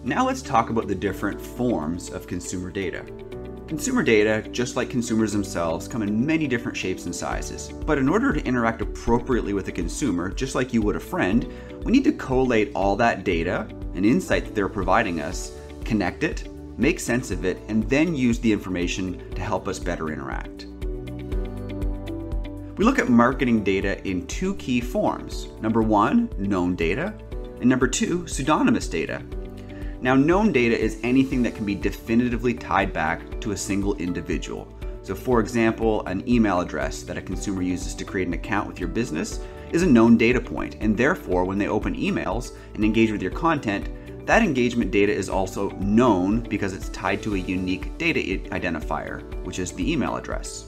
Now let's talk about the different forms of consumer data. Consumer data, just like consumers themselves, come in many different shapes and sizes. But in order to interact appropriately with a consumer, just like you would a friend, we need to collate all that data and insight that they're providing us, connect it, make sense of it, and then use the information to help us better interact. We look at marketing data in two key forms. Number one, known data, and number two, pseudonymous data. Now, known data is anything that can be definitively tied back to a single individual. So for example, an email address that a consumer uses to create an account with your business is a known data point, and therefore when they open emails and engage with your content, that engagement data is also known because it's tied to a unique data identifier, which is the email address.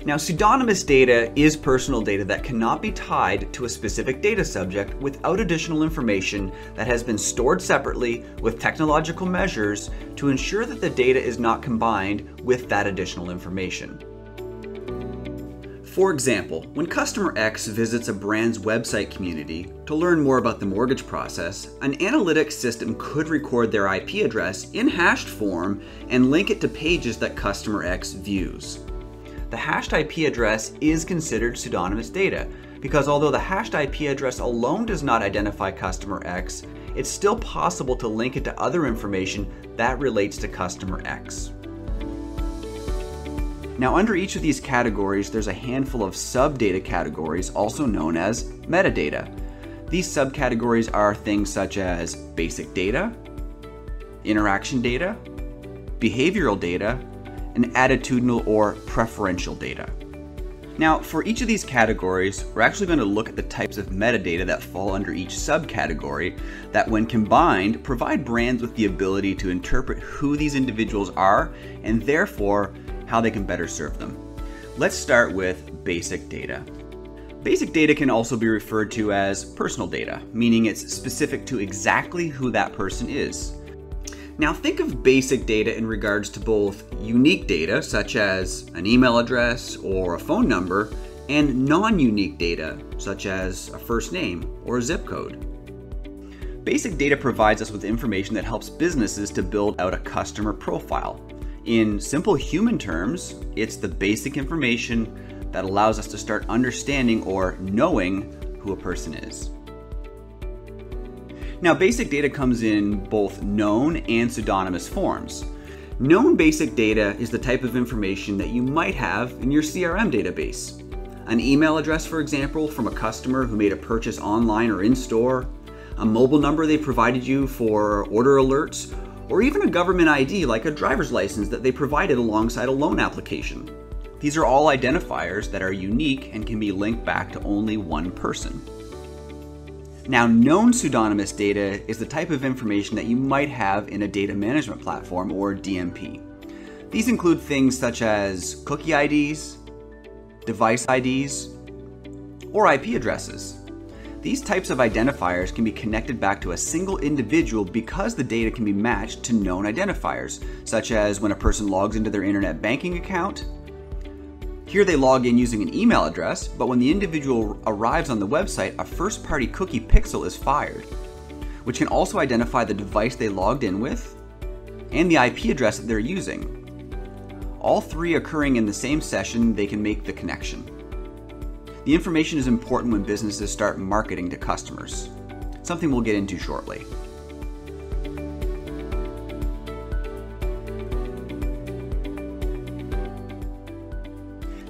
Now, pseudonymous data is personal data that cannot be tied to a specific data subject without additional information that has been stored separately with technological measures to ensure that the data is not combined with that additional information. For example, when customer X visits a brand's website community to learn more about the mortgage process, an analytics system could record their IP address in hashed form and link it to pages that customer X views. The hashed IP address is considered pseudonymous data because although the hashed IP address alone does not identify customer X, it's still possible to link it to other information that relates to customer X. Now, under each of these categories, there's a handful of sub-data categories, also known as metadata. These subcategories are things such as basic data, interaction data, behavioral data, and attitudinal or preferential data. Now, for each of these categories, we're actually going to look at the types of metadata that fall under each subcategory that, when combined, provide brands with the ability to interpret who these individuals are and therefore how they can better serve them. Let's start with basic data. Basic data can also be referred to as personal data, meaning it's specific to exactly who that person is. Now think of basic data in regards to both unique data, such as an email address or a phone number, and non-unique data, such as a first name or a zip code. Basic data provides us with information that helps businesses to build out a customer profile. In simple human terms, it's the basic information that allows us to start understanding or knowing who a person is. Now, basic data comes in both known and pseudonymous forms. Known basic data is the type of information that you might have in your CRM database. An email address, for example, from a customer who made a purchase online or in store, a mobile number they provided you for order alerts, or even a government ID like a driver's license that they provided alongside a loan application. These are all identifiers that are unique and can be linked back to only one person. Now, known pseudonymous data is the type of information that you might have in a data management platform or DMP. These include things such as cookie IDs, device IDs, or IP addresses. These types of identifiers can be connected back to a single individual because the data can be matched to known identifiers, such as when a person logs into their internet banking account. Here they log in using an email address, but when the individual arrives on the website, a first-party cookie pixel is fired, which can also identify the device they logged in with and the IP address that they're using. All three occurring in the same session, they can make the connection. The information is important when businesses start marketing to customers, something we'll get into shortly.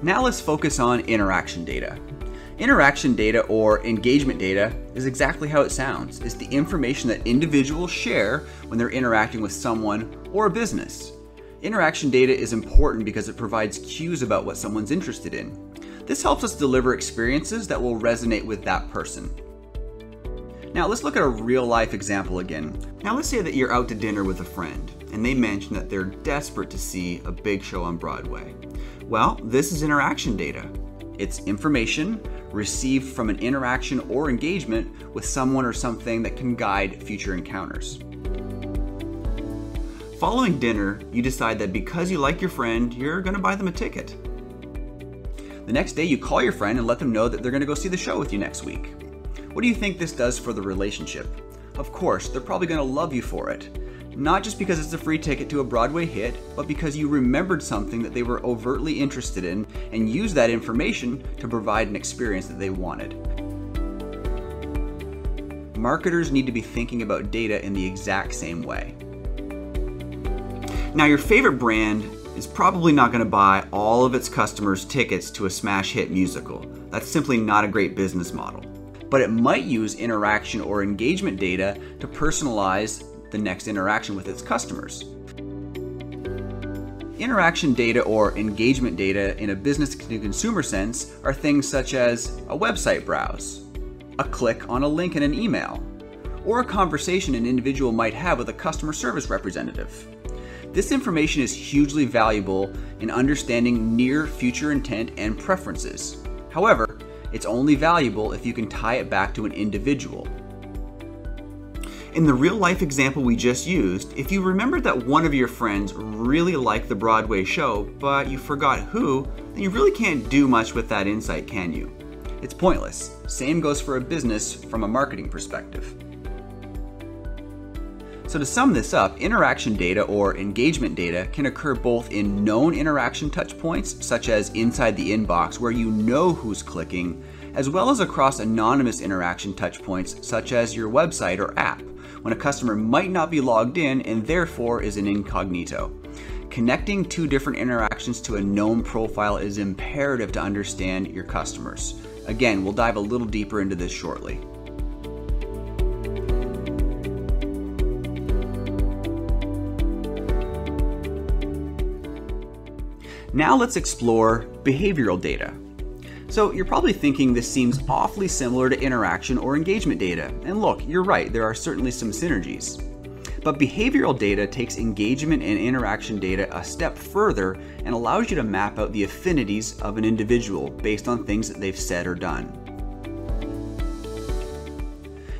Now let's focus on interaction data. Interaction data or engagement data is exactly how it sounds. It's the information that individuals share when they're interacting with someone or a business. Interaction data is important because it provides cues about what someone's interested in. This helps us deliver experiences that will resonate with that person. Now let's look at a real life example again. Now let's say that you're out to dinner with a friend and they mention that they're desperate to see a big show on Broadway. Well, this is interaction data. It's information received from an interaction or engagement with someone or something that can guide future encounters. Following dinner, you decide that because you like your friend, you're going to buy them a ticket. The next day, you call your friend and let them know that they're going to go see the show with you next week. What do you think this does for the relationship? of course, they're probably going to love you for it. Not just because it's a free ticket to a Broadway hit, but because you remembered something that they were overtly interested in and used that information to provide an experience that they wanted. Marketers need to be thinking about data in the exact same way. Now, your favorite brand is probably not going to buy all of its customers tickets to a smash hit musical. That's simply not a great business model. But it might use interaction or engagement data to personalize the next interaction with its customers. Interaction data or engagement data in a business to consumer sense are things such as a website browse, a click on a link in an email, or a conversation an individual might have with a customer service representative. This information is hugely valuable in understanding near future intent and preferences. However, it's only valuable if you can tie it back to an individual. In the real-life example we just used, if you remembered that one of your friends really liked the Broadway show, but you forgot who, then you really can't do much with that insight, can you? It's pointless. Same goes for a business from a marketing perspective. So to sum this up, interaction data or engagement data can occur both in known interaction touchpoints, such as inside the inbox where you know who's clicking, as well as across anonymous interaction touchpoints, such as your website or app, when a customer might not be logged in and therefore is an incognito. Connecting two different interactions to a known profile is imperative to understand your customers. Again, we'll dive a little deeper into this shortly. Now let's explore behavioral data. So you're probably thinking this seems awfully similar to interaction or engagement data. And look, you're right, there are certainly some synergies. But behavioral data takes engagement and interaction data a step further and allows you to map out the affinities of an individual based on things that they've said or done.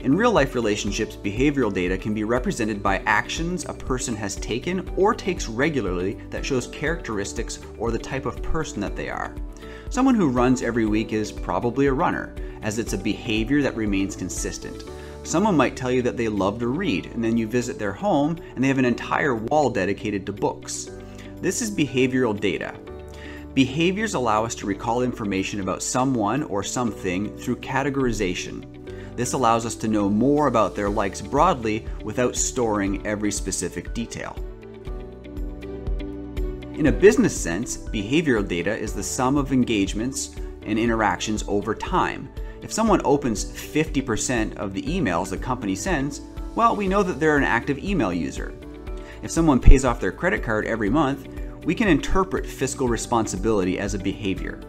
In real-life relationships, behavioral data can be represented by actions a person has taken or takes regularly that shows characteristics or the type of person that they are. Someone who runs every week is probably a runner, as it's a behavior that remains consistent. Someone might tell you that they love to read, and then you visit their home and they have an entire wall dedicated to books. This is behavioral data. Behaviors allow us to recall information about someone or something through categorization. This allows us to know more about their likes broadly without storing every specific detail. In a business sense, behavioral data is the sum of engagements and interactions over time. If someone opens 50% of the emails a company sends, well, we know that they're an active email user. If someone pays off their credit card every month, we can interpret fiscal responsibility as a behavior.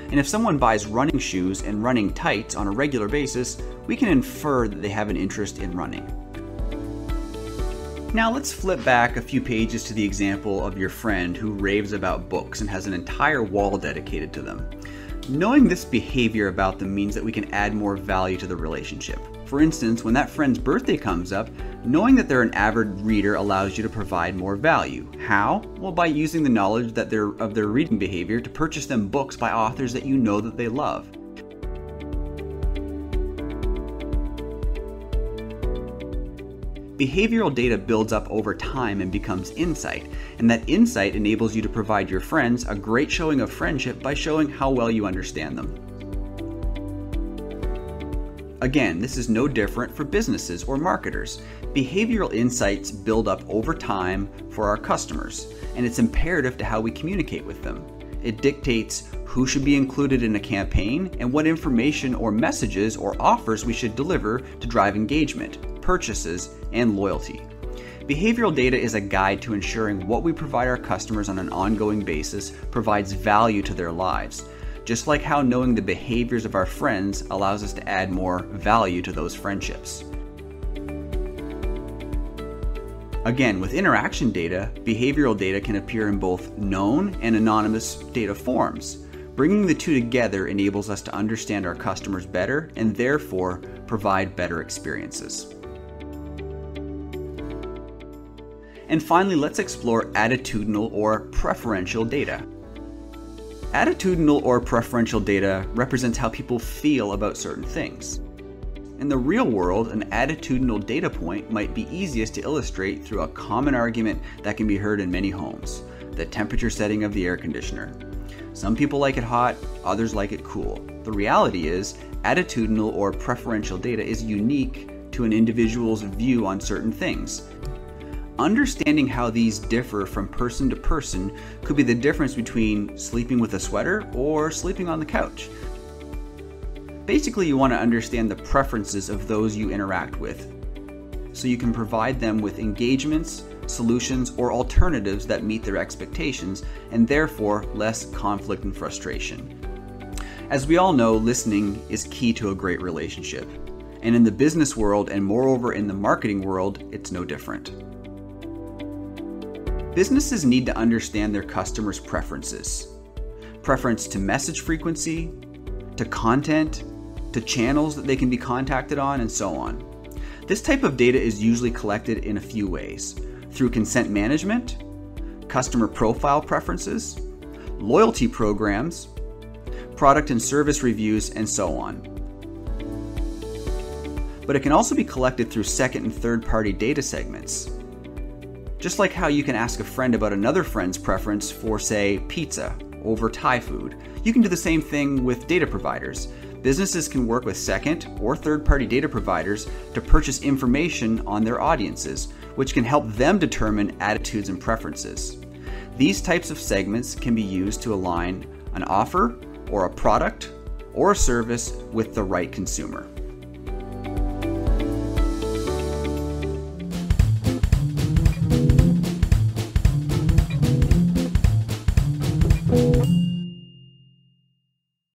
And if someone buys running shoes and running tights on a regular basis, we can infer that they have an interest in running. Now let's flip back a few pages to the example of your friend who raves about books and has an entire wall dedicated to them. Knowing this behavior about them means that we can add more value to the relationship. For instance, when that friend's birthday comes up, knowing that they're an avid reader allows you to provide more value. How? Well, by using the knowledge that of their reading behavior to purchase them books by authors that you know that they love. Behavioral data builds up over time and becomes insight, and that insight enables you to provide your friends a great showing of friendship by showing how well you understand them. Again, this is no different for businesses or marketers. Behavioral insights build up over time for our customers, and it's imperative to how we communicate with them. It dictates who should be included in a campaign and what information or messages or offers we should deliver to drive engagement, purchases, and loyalty. Behavioral data is a guide to ensuring what we provide our customers on an ongoing basis provides value to their lives, just like how knowing the behaviors of our friends allows us to add more value to those friendships. Again, with interaction data, behavioral data can appear in both known and anonymous data forms. Bringing the two together enables us to understand our customers better and therefore provide better experiences. And finally, let's explore attitudinal or preferential data. Attitudinal or preferential data represents how people feel about certain things. In the real world, an attitudinal data point might be easiest to illustrate through a common argument that can be heard in many homes: the temperature setting of the air conditioner. Some people like it hot, others like it cool. The reality is, attitudinal or preferential data is unique to an individual's view on certain things. Understanding how these differ from person to person could be the difference between sleeping with a sweater or sleeping on the couch. Basically, you want to understand the preferences of those you interact with, so you can provide them with engagements, solutions, or alternatives that meet their expectations, and therefore less conflict and frustration. As we all know, listening is key to a great relationship. And in the business world, and moreover in the marketing world, it's no different. Businesses need to understand their customers' preferences. Preference to message frequency, to content, to channels that they can be contacted on, and so on. This type of data is usually collected in a few ways: through consent management, customer profile preferences, loyalty programs, product and service reviews, and so on. But it can also be collected through second and third-party data segments. Just like how you can ask a friend about another friend's preference for, say, pizza over Thai food, you can do the same thing with data providers. Businesses can work with second or third-party data providers to purchase information on their audiences, which can help them determine attitudes and preferences. These types of segments can be used to align an offer or a product or a service with the right consumer.